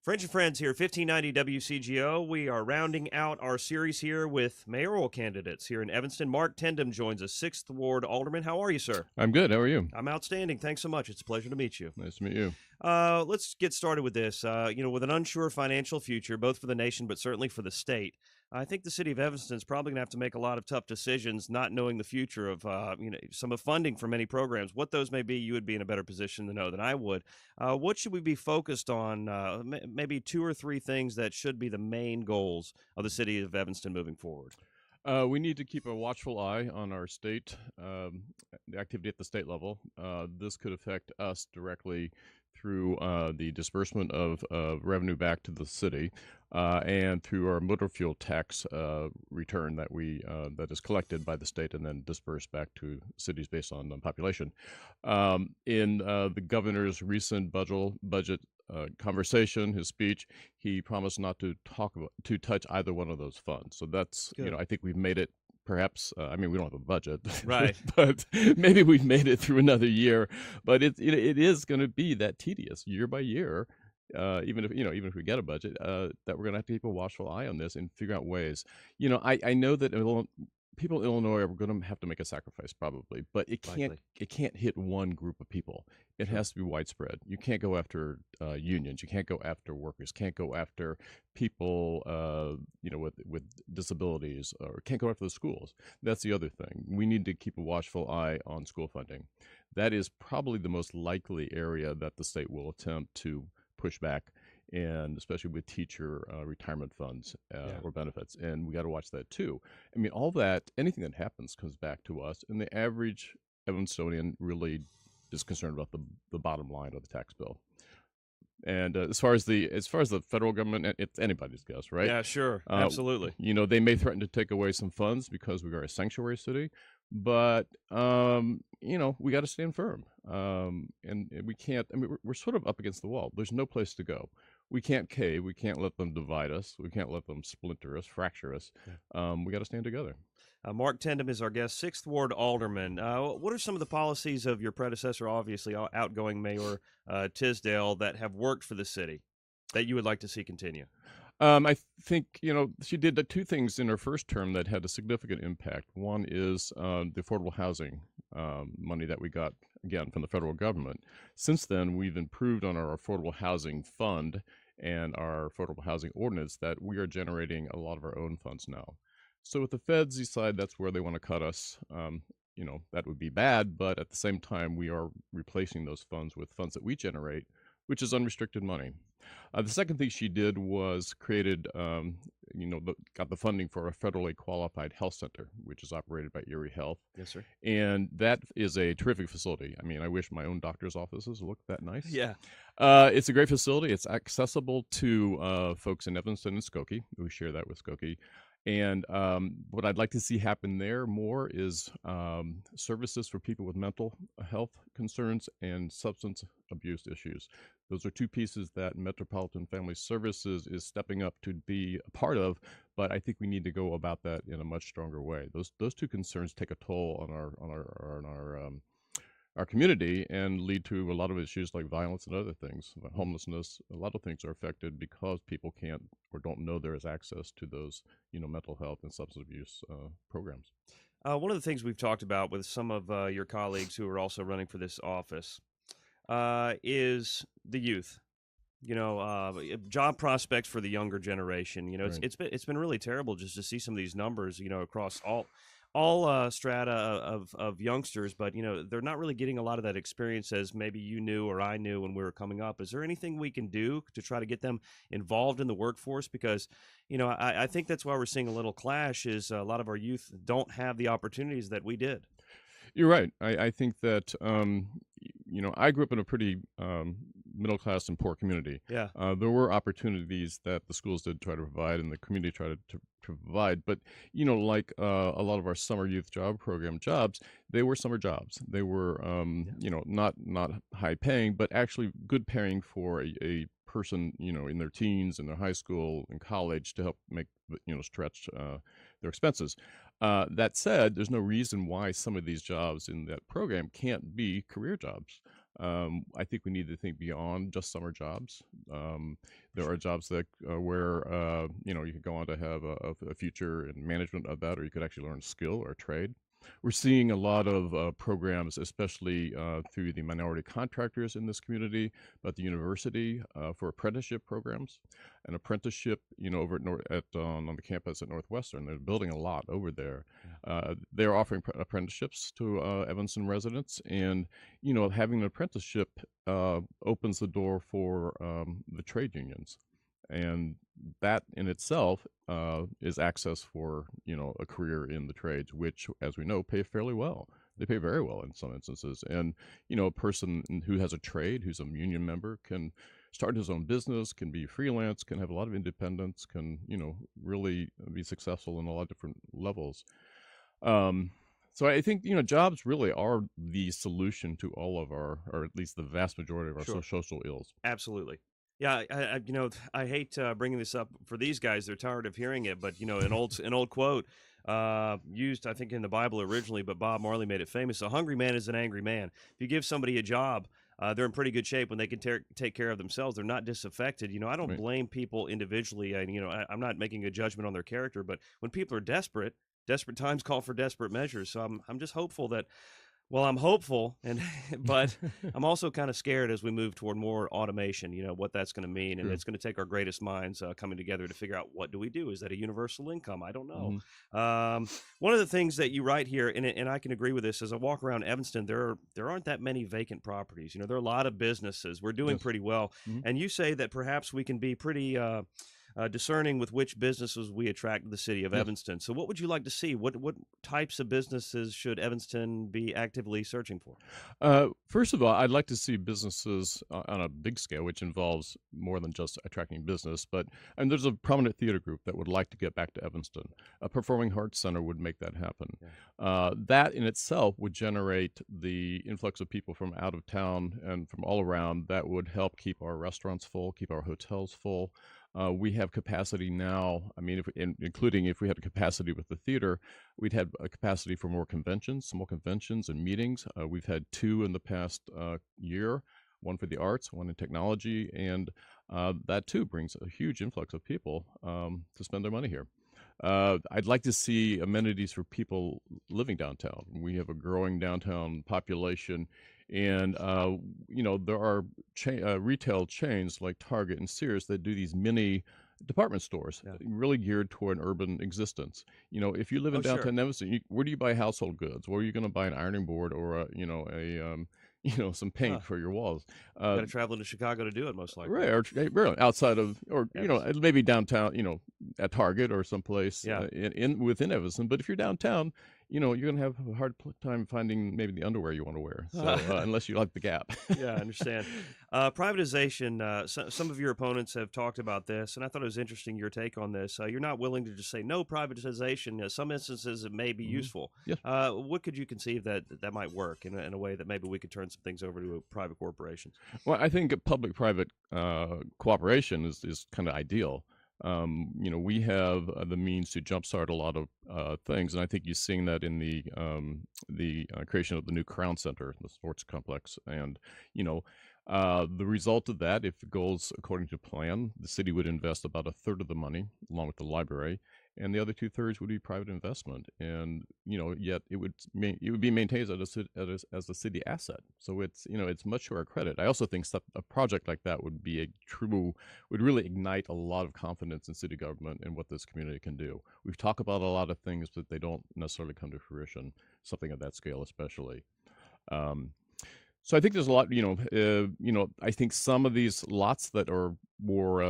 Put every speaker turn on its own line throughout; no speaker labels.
Friends and friends here, 1590 WCGO. We are rounding out our series here with mayoral candidates here in Evanston. Mark Tendam joins us, 6th Ward Alderman. How are you, sir?
I'm good. How are you?
I'm outstanding. Thanks so much. It's a pleasure to meet you.
Nice to meet you.
Let's get started with this. With an unsure financial future, both for the nation but certainly for the state, I think the city of Evanston is probably going to have to make a lot of tough decisions, not knowing the future of, some of funding for many programs. What those may be, you would be in a better position to know than I would. What should we be focused on? Maybe two or three things that should be the main goals of the city of Evanston moving forward.
We need to keep a watchful eye on our state, the activity at the state level. This could affect us directly through the disbursement of revenue back to the city and through our motor fuel tax return that is collected by the state and then dispersed back to cities based on population. In the governor's recent budget conversation, his speech, he promised not to touch either one of those funds. So that's,
Good.
I think we've made it. Perhaps, we don't have a budget,
Right.
but maybe we've made it through another year. But it is going to be that tedious year by year, even if we get a budget, that we're going to have to keep a watchful eye on this and figure out ways. I know that people in Illinois are going to have to make a sacrifice probably, but it can't hit one group of people. It has to be widespread. You can't go after unions. You can't go after workers. Can't go after people, with disabilities, or can't go after the schools. That's the other thing. We need to keep a watchful eye on school funding. That is probably the most likely area that the state will attempt to push back, and especially with teacher retirement funds or benefits. And we got to watch that too. I mean, all that, anything that happens comes back to us, and the average Evanstonian really is concerned about the bottom line of the tax bill. And as far as the federal government, it's anybody's guess, right?
Yeah, sure. Absolutely.
They may threaten to take away some funds because we are a sanctuary city, but we got to stand firm. And we can't. I mean, we're sort of up against the wall. There's no place to go. We can't cave. We can't let them divide us. We can't let them splinter us, fracture us. We got to stand together.
Mark Tendam is our guest, 6th Ward Alderman. What are some of the policies of your predecessor, obviously outgoing Mayor Tisdale, that have worked for the city that you would like to see continue?
I think, she did the two things in her first term that had a significant impact. One is the affordable housing money that we got, again, from the federal government. Since then, we've improved on our affordable housing fund and our affordable housing ordinance that we are generating a lot of our own funds now. So if the feds decide that's where they want to cut us, that would be bad. But at the same time, we are replacing those funds with funds that we generate, which is unrestricted money. The second thing she did was created, got the funding for a federally qualified health center, which is operated by Erie Health.
Yes, sir.
And that is a terrific facility. I mean, I wish my own doctor's offices looked that nice.
Yeah.
It's a great facility. It's accessible to folks in Evanston and Skokie. We share that with Skokie. And what I'd like to see happen there more is services for people with mental health concerns and substance abuse issues. Those are two pieces that Metropolitan Family Services is stepping up to be a part of, but I think we need to go about that in a much stronger way. Those two concerns take a toll on our community and lead to a lot of issues like violence and other things, homelessness. A lot of things are affected because people can't or don't know there is access to those, mental health and substance abuse programs.
One of the things we've talked about with some of your colleagues who are also running for this office is the youth. Job prospects for the younger generation.
Right.
It's been really terrible just to see some of these numbers, across all strata of youngsters, but they're not really getting a lot of that experience as maybe you knew or I knew when we were coming up. Is there anything we can do to try to get them involved in the workforce? Because I think that's why we're seeing a little clash. Is a lot of our youth don't have the opportunities that we did.
You're right. I think that I grew up in a pretty middle class and poor community.
Yeah.
There were opportunities that the schools did try to provide and the community tried to provide, but like a lot of our summer youth job program jobs, they were summer jobs. They were not high paying, but actually good paying for a person in their teens, in their high school, in college, to help make stretch their expenses. That said, there's no reason why some of these jobs in that program can't be career jobs. I think we need to think beyond just summer jobs. There are jobs that where you could go on to have a future in management of that, or you could actually learn a skill or a trade. We're seeing a lot of programs, especially through the minority contractors in this community, but the university for apprenticeship programs. An apprenticeship, over on the campus at Northwestern, they're building a lot over there. They're offering apprenticeships to Evanston residents, and having an apprenticeship opens the door for the trade unions, and that in itself is access for a career in the trades, which, as we know, pay fairly well. They pay very well in some instances, and a person who has a trade, who's a union member, can start his own business, can be freelance, can have a lot of independence, can really be successful in a lot of different levels. So I think jobs really are the solution to all of our, or at least the vast majority of our
Sure.
social ills.
Absolutely. Yeah, I hate bringing this up for these guys. They're tired of hearing it, but an old quote used, I think, in the Bible originally, but Bob Marley made it famous. A hungry man is an angry man. If you give somebody a job, they're in pretty good shape when they can take care of themselves. They're not disaffected. I don't
Right.
blame people individually. I'm not making a judgment on their character, but when people are desperate, desperate times call for desperate measures. So I'm just hopeful that well, I'm hopeful, and but I'm also kind of scared as we move toward more automation. What that's going to mean, and
True.
it's going to take our greatest minds coming together to figure out what do we do. Is that a universal income? I don't know.
Hmm.
One of the things that you write here, and I can agree with this, as I walk around Evanston, there aren't that many vacant properties. There are a lot of businesses. We're doing
Yes.
pretty well,
Hmm.
and you say that perhaps we can be pretty. Discerning with which businesses we attract to the city of
Yes.
Evanston. So, what would you like to see? What types of businesses should Evanston be actively searching for?
First of all, I'd like to see businesses on a big scale, which involves more than just attracting business. But and there's a prominent theater group that would like to get back to Evanston. A performing arts center would make that happen.
Yeah,
That in itself would generate the influx of people from out of town and from all around. That would help keep our restaurants full, keep our hotels full. We have capacity now. I mean, including if we had a capacity with the theater, we'd have a capacity for more conventions, small conventions and meetings. We've had two in the past year, one for the arts, one in technology, and that too brings a huge influx of people to spend their money here. I'd like to see amenities for people living downtown. We have a growing downtown population, and there are retail chains like Target and Sears that do these mini department stores,
yeah.
really geared toward an urban existence. If you live
Oh,
in
sure.
downtown Evanston, where do you buy household goods? Where are you going to buy an ironing board or some
Huh.
paint for your walls?
You
Uh,
got to travel into Chicago to do it, most likely.
Right, or really outside of, or
Evanston.
maybe downtown, at Target or someplace
Yeah.
in within Evanston. But if you're downtown, you're gonna have a hard time finding maybe the underwear you want to wear. So unless you like the Gap.
Yeah, I understand. Privatization, some of your opponents have talked about this, and I thought it was interesting your take on this. You're not willing to just say no privatization. Some instances it may be
Hmm.
useful.
Yes.
What could you conceive that might work in a way that maybe we could turn some things over to private corporations?
Well, I think public-private cooperation is kind of ideal. We have the means to jumpstart a lot of things, and I think you're seeing that in the creation of the new Crown Center, the sports complex, and the result of that, if it goes according to plan, the city would invest about a third of the money, along with the library, and the other two-thirds would be private investment. And yet it would be maintained as a city asset. So it's much to our credit. I also think a project like that would really ignite a lot of confidence in city government and what this community can do. We've talked about a lot of things, but they don't necessarily come to fruition. Something of that scale, especially. Um, so I think there's a lot, I think some of these lots that are more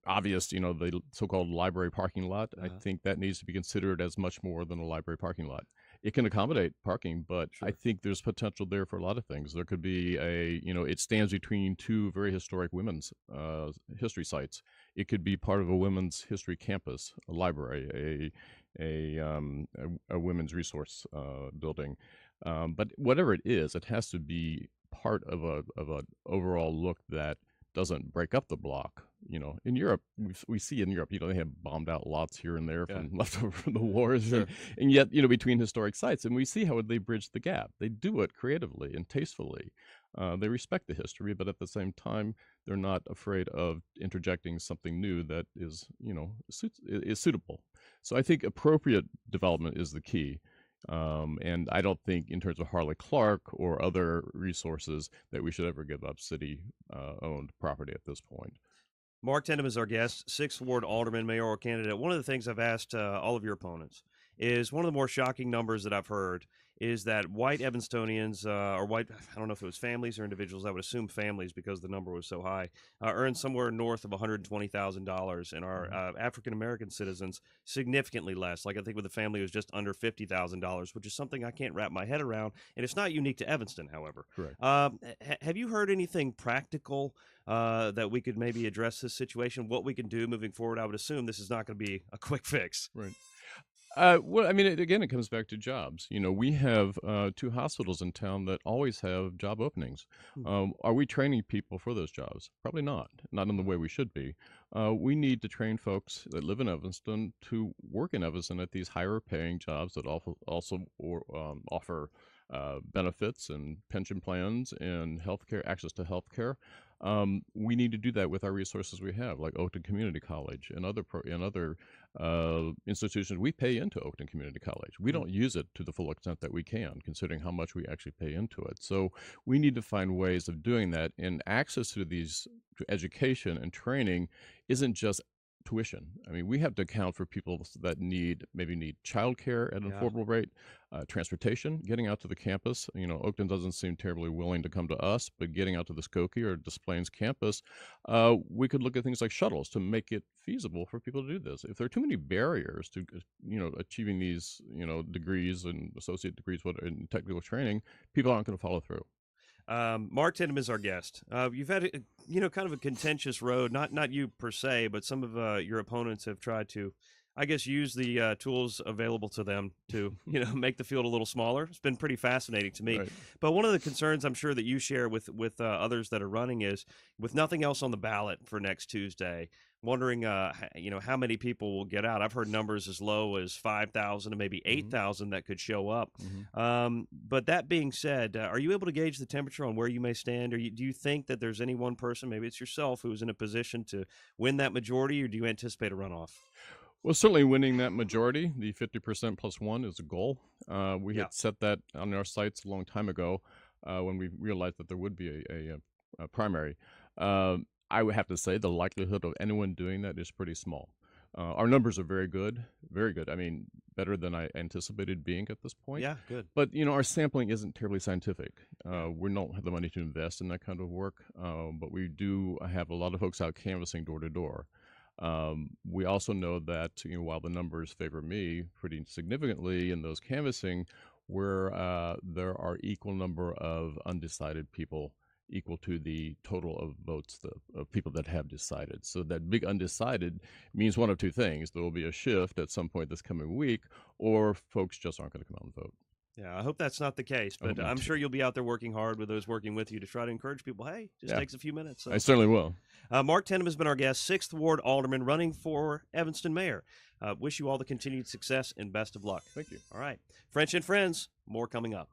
obvious, the so-called library parking lot, I
Uh-huh.
think that needs to be considered as much more than a library parking lot. It can accommodate parking, but I
Sure.
think there's potential there for a lot of things. There could be it stands between two very historic women's history sites. It could be part of a women's history campus, a library, a women's resource building. But whatever it is, it has to be part of a overall look that doesn't break up the block. In Europe, we see in Europe, they have bombed out lots here and there
Yeah,
from leftover from the wars, and
sure.
and yet, between historic sites, and we see how they bridge the gap. They do it creatively and tastefully. They respect the history, but at the same time, they're not afraid of interjecting something new that is suitable. So I think appropriate development is the key. And I don't think, in terms of Harley Clark or other resources, that we should ever give up city owned property at this point.
Mark Tendam is our guest, Sixth Ward Alderman mayoral candidate. One of the things I've asked all of your opponents is one of the more shocking numbers that I've heard is that white Evanstonians, or white, I don't know if it was families or individuals, I would assume families because the number was so high, earn somewhere north of $120,000, and our
Mhm.
African American citizens significantly less. Like I think with the family it was just under $50,000, which is something I can't wrap my head around. And it's not unique to Evanston, however.
Correct.
Have you heard anything practical that we could maybe address this situation? What we can do moving forward? I would assume this is not going to be a quick fix.
Right. Well, I mean, again, it comes back to jobs. We have two hospitals in town that always have job openings.
Hmm.
Are we training people for those jobs? Probably not. Not in the way we should be. We need to train folks that live in Evanston to work in Evanston at these higher paying jobs that offer benefits and pension plans and healthcare access to healthcare. We need to do that with our resources we have, like Oakton Community College and other institutions. We pay into Oakton Community College. We
Hmm.
don't use it to the full extent that we can, considering how much we actually pay into it. So we need to find ways of doing that. And access to education and training isn't just tuition. I mean, we have to account for people that maybe need childcare at an
Yeah.
affordable rate, transportation, getting out to the campus. Oakton doesn't seem terribly willing to come to us, but getting out to the Skokie or Des Plaines campus, we could look at things like shuttles to make it feasible for people to do this. If there are too many barriers to, achieving these, degrees and associate degrees in technical training, people aren't going to follow through.
Mark Tindem is our guest. You've had, kind of a contentious road. Not you per se, but some of your opponents have tried to, I guess, use the tools available to them to, make the field a little smaller. It's been pretty fascinating to me.
Right.
But one of the concerns I'm sure that you share with others that are running is, with nothing else on the ballot for next Tuesday, wondering, how many people will get out. I've heard numbers as low as 5,000 to maybe
Hmm.
8,000 that could show up.
Hmm.
But that being said, are you able to gauge the temperature on where you may stand? Or do you think that there's any one person, maybe it's yourself, who's in a position to win that majority, or do you anticipate a runoff?
Well, certainly winning that majority, the 50% plus one, is a goal. We
Yeah.
had set that on our sites a long time ago when we realized that there would be a primary. I would have to say the likelihood of anyone doing that is pretty small. Our numbers are very good, very good. I mean, better than I anticipated being at this point.
Yeah, good.
But our sampling isn't terribly scientific.
Yeah.
We don't have the money to invest in that kind of work, but we do have a lot of folks out canvassing door to door. We also know that while the numbers favor me pretty significantly in those canvassing, where there are equal number of undecided people equal to the total of votes of people that have decided. So that big undecided means one of two things: there will be a shift at some point this coming week, or folks just aren't going to come out and vote.
Yeah, I hope that's not the case,
I hope
but
not
I'm
too.
sure you'll be out there working hard with those working with you to try to encourage people. Hey, just
Yeah,
takes a few minutes.
I
So,
certainly will.
Mark Tennum has been our guest, Sixth Ward Alderman, running for Evanston Mayor. Wish you all the continued success and best of luck.
Thank you.
All right, French and friends, more coming up.